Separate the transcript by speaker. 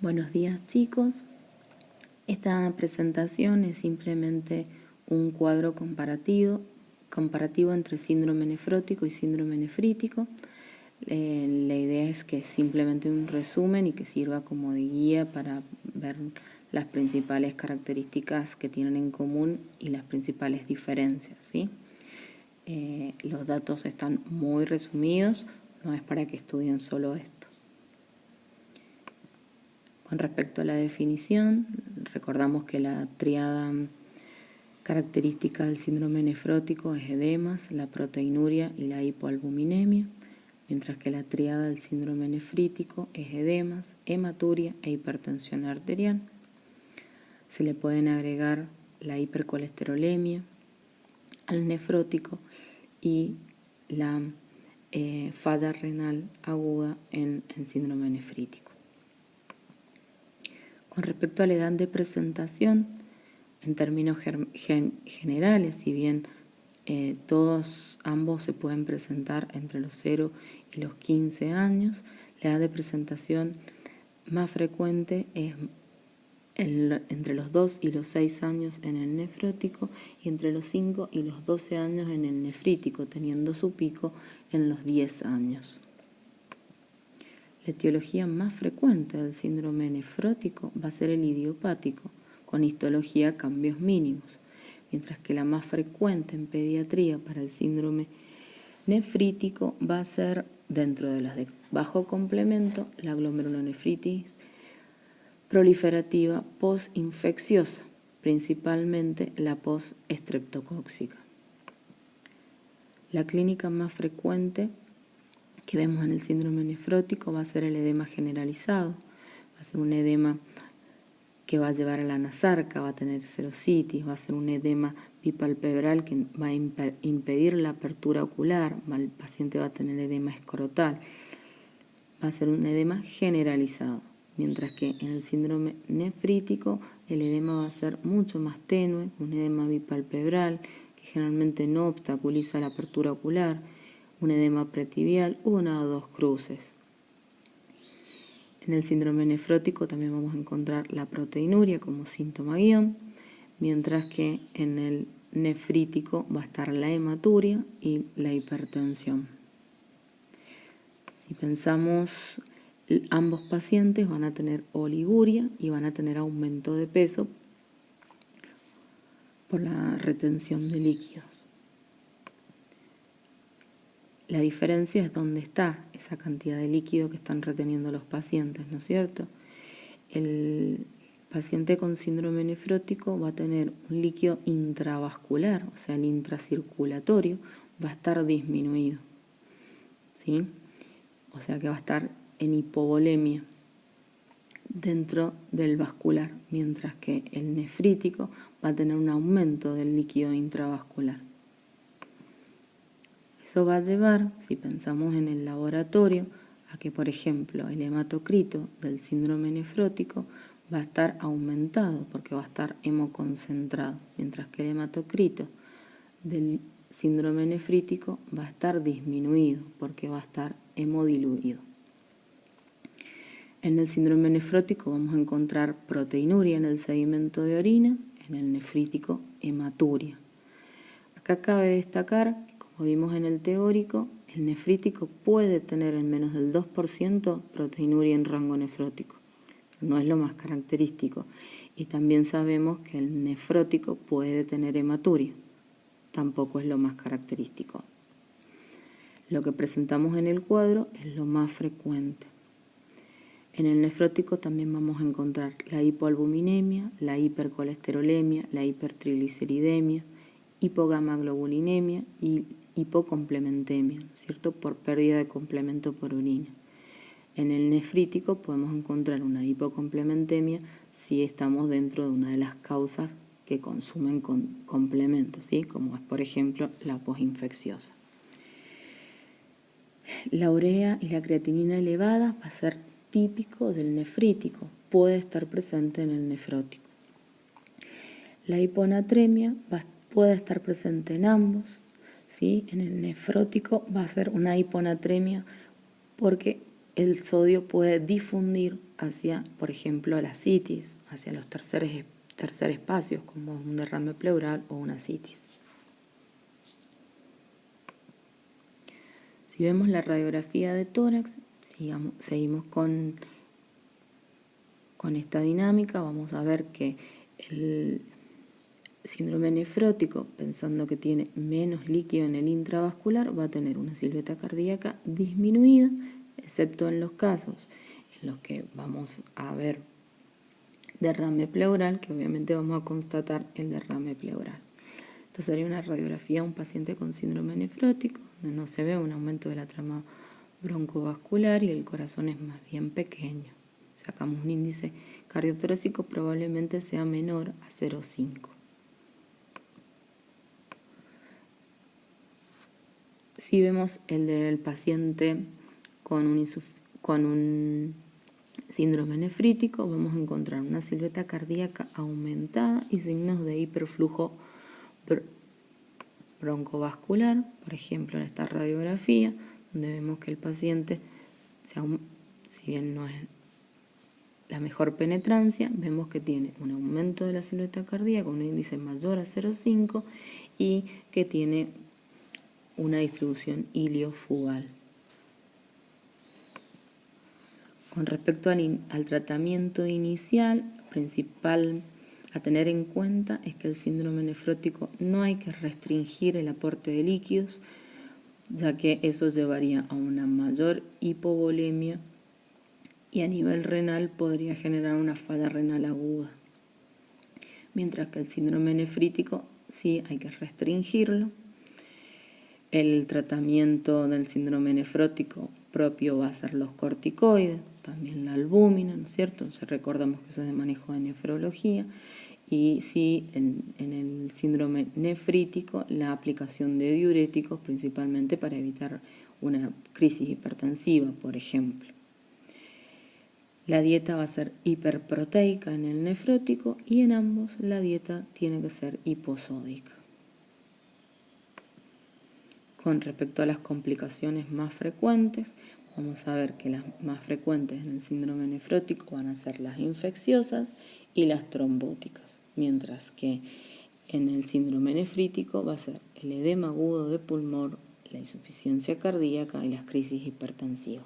Speaker 1: Buenos días, chicos. Esta presentación es simplemente un cuadro comparativo entre síndrome nefrótico y síndrome nefrítico. La idea es que es simplemente un resumen y que sirva como de guía para ver las principales características que tienen en común y las principales diferencias, ¿sí? Los datos están muy resumidos, no es para que estudien solo esto. Con respecto a la definición, recordamos que la tríada característica del síndrome nefrótico es edemas, la proteinuria y la hipoalbuminemia, mientras que la tríada del síndrome nefrítico es edemas, hematuria e hipertensión arterial. Se le pueden agregar la hipercolesterolemia al nefrótico y la falla renal aguda en síndrome nefrítico. Con respecto a la edad de presentación, en términos generales, si bien ambos se pueden presentar entre los 0 y los 15 años, la edad de presentación más frecuente es entre los 2 y los 6 años en el nefrótico y entre los 5 y los 12 años en el nefrítico, teniendo su pico en los 10 años. La etiología más frecuente del síndrome nefrótico va a ser el idiopático, con histología cambios mínimos, mientras que la más frecuente en pediatría para el síndrome nefrítico va a ser, dentro de las de bajo complemento, la glomerulonefritis proliferativa postinfecciosa, principalmente la postestreptocóxica. La clínica más frecuente que vemos en el síndrome nefrótico va a ser el edema generalizado, va a ser un edema que va a llevar a la anasarca, va a tener serositis, va a ser un edema bipalpebral que va a impedir la apertura ocular, el paciente va a tener edema escrotal, va a ser un edema generalizado, mientras que en el síndrome nefrítico el edema va a ser mucho más tenue, un edema bipalpebral que generalmente no obstaculiza la apertura ocular, un edema pretibial, una o dos cruces. En el síndrome nefrótico también vamos a encontrar la proteinuria como síntoma guión, mientras que en el nefrítico va a estar la hematuria y la hipertensión. Si pensamos, ambos pacientes van a tener oliguria y van a tener aumento de peso por la retención de líquidos. La diferencia es dónde está esa cantidad de líquido que están reteniendo los pacientes, ¿no es cierto? El paciente con síndrome nefrótico va a tener un líquido intravascular, o sea, el intracirculatorio, va a estar disminuido, ¿sí? O sea que va a estar en hipovolemia dentro del vascular, mientras que el nefrítico va a tener un aumento del líquido intravascular. Eso va a llevar, si pensamos en el laboratorio, a que, por ejemplo, el hematocrito del síndrome nefrótico va a estar aumentado porque va a estar hemoconcentrado, mientras que el hematocrito del síndrome nefrítico va a estar disminuido porque va a estar hemodiluido. En el síndrome nefrótico vamos a encontrar proteinuria en el sedimento de orina, en el nefrítico hematuria. Acá cabe destacar, como vimos en el teórico, el nefrítico puede tener en menos del 2% proteinuria en rango nefrótico, pero no es lo más característico. Y también sabemos que el nefrótico puede tener hematuria, tampoco es lo más característico. Lo que presentamos en el cuadro es lo más frecuente. En el nefrótico también vamos a encontrar la hipoalbuminemia, la hipercolesterolemia, la hipertrigliceridemia, hipogamaglobulinemia y hipocomplementemia, ¿cierto? Por pérdida de complemento por orina. En el nefrítico podemos encontrar una hipocomplementemia si estamos dentro de una de las causas que consumen complementos, ¿sí? Como es, por ejemplo, la posinfecciosa. La urea y la creatinina elevada va a ser típico del nefrítico, puede estar presente en el nefrótico. La hiponatremia puede estar presente en ambos, ¿sí? En el nefrótico va a ser una hiponatremia porque el sodio puede difundir hacia, por ejemplo, la citis, hacia los tercer espacios, como un derrame pleural o una citis. Si vemos la radiografía de tórax, seguimos con esta dinámica, vamos a ver que el síndrome nefrótico, pensando que tiene menos líquido en el intravascular, va a tener una silueta cardíaca disminuida, excepto en los casos en los que vamos a ver derrame pleural, que obviamente vamos a constatar el derrame pleural. Esta sería una radiografía de un paciente con síndrome nefrótico, donde no se ve un aumento de la trama broncovascular y el corazón es más bien pequeño. Sacamos un índice cardiotorácico, probablemente sea menor a 0,5. Si vemos el del paciente con un síndrome nefrítico, vamos a encontrar una silueta cardíaca aumentada y signos de hiperflujo broncovascular, por ejemplo en esta radiografía, donde vemos que el paciente, si bien no es la mejor penetrancia, vemos que tiene un aumento de la silueta cardíaca, un índice mayor a 0,5 y que tiene una distribución iliofugal. Con respecto al tratamiento inicial, principal a tener en cuenta es que el síndrome nefrótico no hay que restringir el aporte de líquidos, ya que eso llevaría a una mayor hipovolemia y a nivel renal podría generar una falla renal aguda. Mientras que el síndrome nefrítico sí hay que restringirlo. El tratamiento del síndrome nefrótico propio va a ser los corticoides, también la albúmina, ¿no es cierto? Recordamos que eso es de manejo de nefrología. Y sí, en el síndrome nefrítico, la aplicación de diuréticos, principalmente para evitar una crisis hipertensiva, por ejemplo. La dieta va a ser hiperproteica en el nefrótico y en ambos la dieta tiene que ser hiposódica. Con respecto a las complicaciones más frecuentes, vamos a ver que las más frecuentes en el síndrome nefrótico van a ser las infecciosas y las trombóticas, mientras que en el síndrome nefrítico va a ser el edema agudo de pulmón, la insuficiencia cardíaca y las crisis hipertensivas.